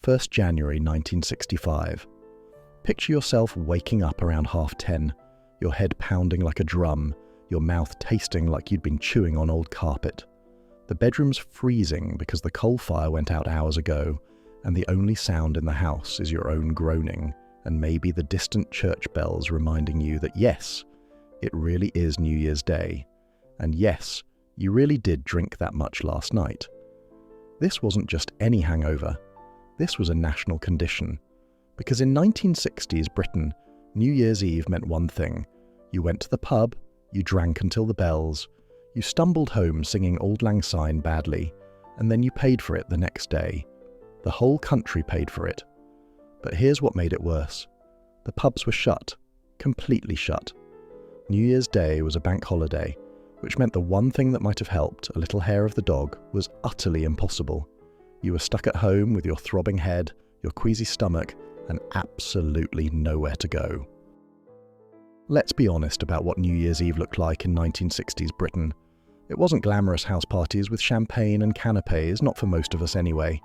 1st January 1965. Picture yourself waking up around 10:30, your head pounding like a drum, your mouth tasting like you'd been chewing on old carpet. The bedroom's freezing because the coal fire went out hours ago, and the only sound in the house is your own groaning and maybe the distant church bells reminding you that yes, it really is New Year's Day, and yes, you really did drink that much last night. This wasn't just any hangover. This was a national condition. Because in 1960s Britain, New Year's Eve meant one thing. You went to the pub, you drank until the bells, you stumbled home singing Auld Lang Syne badly, and then you paid for it the next day. The whole country paid for it. But here's what made it worse. The pubs were shut, completely shut. New Year's Day was a bank holiday, which meant the one thing that might have helped, a little hair of the dog, was utterly impossible. You were stuck at home with your throbbing head, your queasy stomach, and absolutely nowhere to go. Let's be honest about what New Year's Eve looked like in 1960s Britain. It wasn't glamorous house parties with champagne and canapes, not for most of us anyway.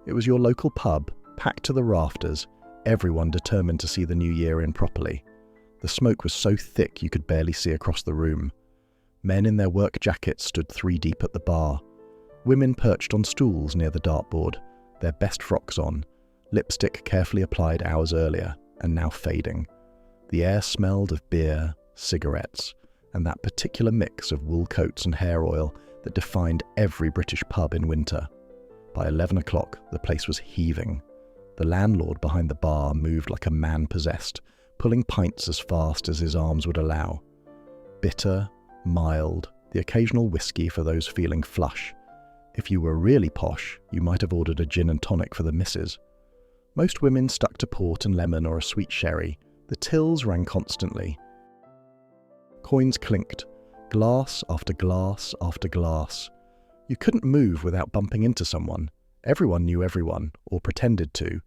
It was your local pub, packed to the rafters, everyone determined to see the new year in properly. The smoke was so thick you could barely see across the room. Men in their work jackets stood 3 deep at the bar. Women perched on stools near the dartboard, their best frocks on, lipstick carefully applied hours earlier, and now fading. The air smelled of beer, cigarettes, and that particular mix of wool coats and hair oil that defined every British pub in winter. By 11 o'clock, the place was heaving. The landlord behind the bar moved like a man possessed, pulling pints as fast as his arms would allow. Bitter, mild, the occasional whiskey for those feeling flush. If you were really posh, you might have ordered a gin and tonic for the missus. Most women stuck to port and lemon or a sweet sherry. The tills rang constantly. Coins clinked, glass after glass after glass. You couldn't move without bumping into someone. Everyone knew everyone, or pretended to.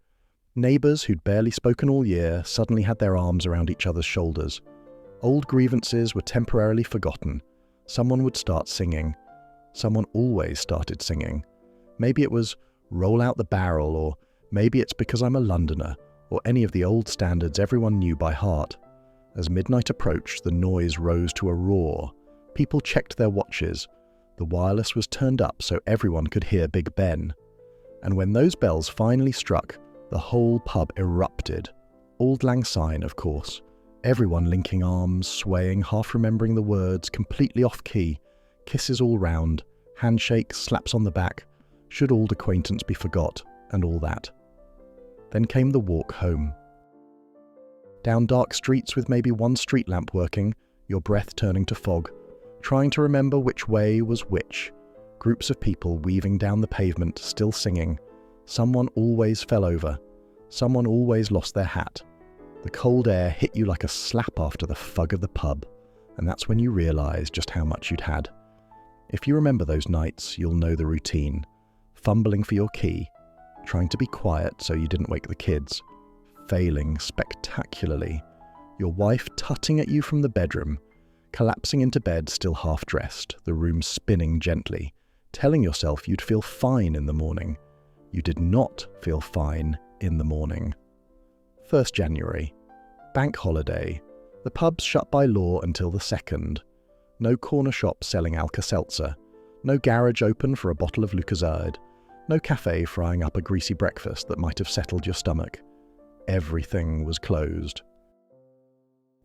Neighbours who'd barely spoken all year suddenly had their arms around each other's shoulders. Old grievances were temporarily forgotten. Someone would start singing. Someone always started singing. Maybe it was "Roll Out the Barrel," or maybe it's "Because I'm a Londoner," or any of the old standards everyone knew by heart. As midnight approached, the noise rose to a roar. People checked their watches. The wireless was turned up so everyone could hear Big Ben. And when those bells finally struck, the whole pub erupted. Auld Lang Syne, of course. Everyone linking arms, swaying, half remembering the words, completely off-key. Kisses all round, handshakes, slaps on the back. Should old acquaintance be forgot, and all that. Then came the walk home. Down dark streets with maybe one street lamp working, your breath turning to fog, trying to remember which way was which. Groups of people weaving down the pavement, still singing. Someone always fell over. Someone always lost their hat. The cold air hit you like a slap after the fug of the pub, and that's when you realise just how much you'd had. If you remember those nights, you'll know the routine. Fumbling for your key, trying to be quiet so you didn't wake the kids, failing spectacularly, your wife tutting at you from the bedroom, collapsing into bed still half-dressed, the room spinning gently, telling yourself you'd feel fine in the morning. You did not feel fine in the morning. 1st January. Bank holiday. The pubs shut by law until the 2nd. No corner shop selling Alka-Seltzer. No garage open for a bottle of Lucozade. No cafe frying up a greasy breakfast that might have settled your stomach. Everything was closed.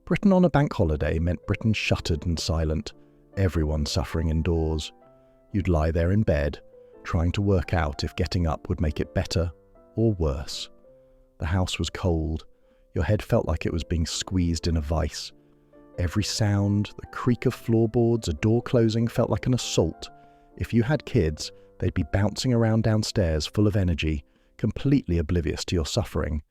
Britain on a bank holiday meant Britain shuttered and silent, everyone suffering indoors. You'd lie there in bed, trying to work out if getting up would make it better or worse. The house was cold. Your head felt like it was being squeezed in a vice. Every sound, the creak of floorboards, a door closing felt like an assault. If you had kids, they'd be bouncing around downstairs full of energy, completely oblivious to your suffering.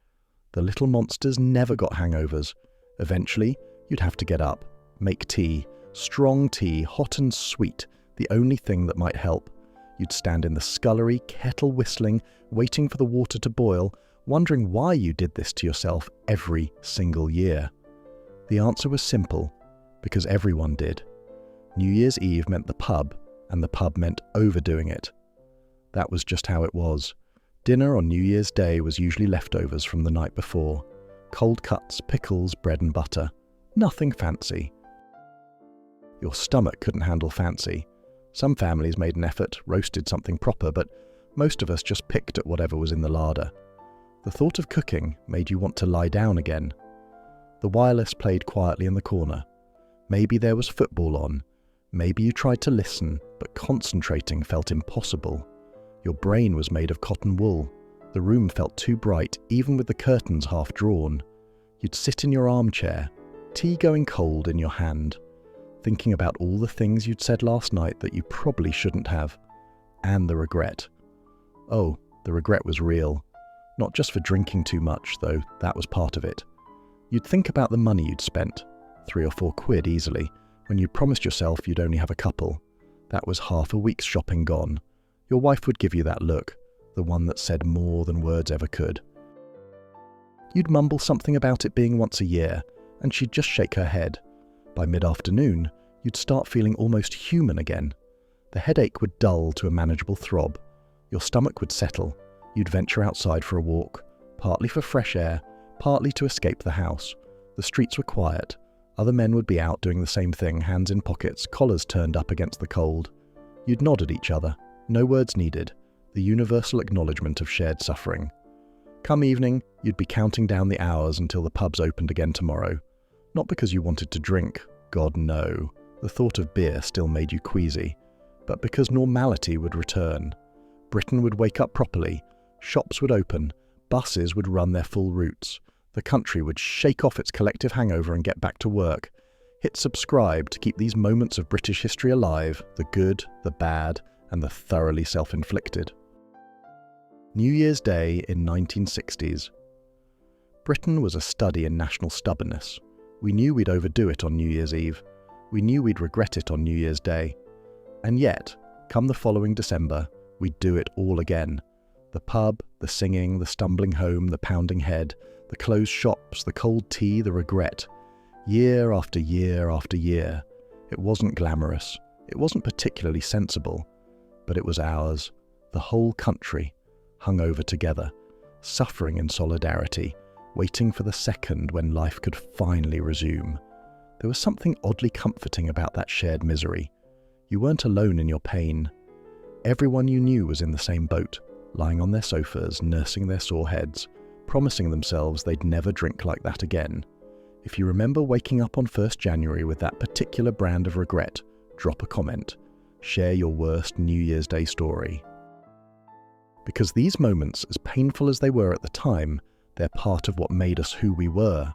The little monsters never got hangovers. Eventually, you'd have to get up, make tea, strong tea, hot and sweet, the only thing that might help. You'd stand in the scullery, kettle whistling, waiting for the water to boil, wondering why you did this to yourself every single year. The answer was simple, because everyone did. New Year's Eve meant the pub, and the pub meant overdoing it. That was just how it was. Dinner on New Year's Day was usually leftovers from the night before. Cold cuts, pickles, bread and butter. Nothing fancy. Your stomach couldn't handle fancy. Some families made an effort, roasted something proper, but most of us just picked at whatever was in the larder. The thought of cooking made you want to lie down again. The wireless played quietly in the corner. Maybe there was football on. Maybe you tried to listen, but concentrating felt impossible. Your brain was made of cotton wool. The room felt too bright, even with the curtains half drawn. You'd sit in your armchair, tea going cold in your hand, thinking about all the things you'd said last night that you probably shouldn't have. And the regret. Oh, the regret was real. Not just for drinking too much, though that was part of it. You'd think about the money you'd spent, 3 or 4 quid easily, when you promised yourself you'd only have a couple. That was half a week's shopping gone. Your wife would give you that look, the one that said more than words ever could. You'd mumble something about it being once a year, and she'd just shake her head. By mid-afternoon, you'd start feeling almost human again. The headache would dull to a manageable throb. Your stomach would settle. You'd venture outside for a walk, partly for fresh air, partly to escape the house. The streets were quiet. Other men would be out doing the same thing, hands in pockets, collars turned up against the cold. You'd nod at each other. No words needed. The universal acknowledgement of shared suffering. Come evening, you'd be counting down the hours until the pubs opened again tomorrow. Not because you wanted to drink. God, no. The thought of beer still made you queasy. But because normality would return. Britain would wake up properly. Shops would open. Buses would run their full routes. The country would shake off its collective hangover and get back to work. Hit subscribe to keep these moments of British history alive, the good, the bad, and the thoroughly self-inflicted. New Year's Day in 1960s. Britain was a study in national stubbornness. We knew we'd overdo it on New Year's Eve. We knew we'd regret it on New Year's Day. And yet, come the following December, we'd do it all again. The pub, the singing, the stumbling home, the pounding head, the closed shops, the cold tea, the regret. Year after year after year. It wasn't glamorous. It wasn't particularly sensible. But it was ours. The whole country, hung over together, suffering in solidarity, waiting for the second when life could finally resume. There was something oddly comforting about that shared misery. You weren't alone in your pain. Everyone you knew was in the same boat, lying on their sofas, nursing their sore heads, promising themselves they'd never drink like that again. If you remember waking up on 1st January with that particular brand of regret, drop a comment. Share your worst New Year's Day story. Because these moments, as painful as they were at the time, they're part of what made us who we were.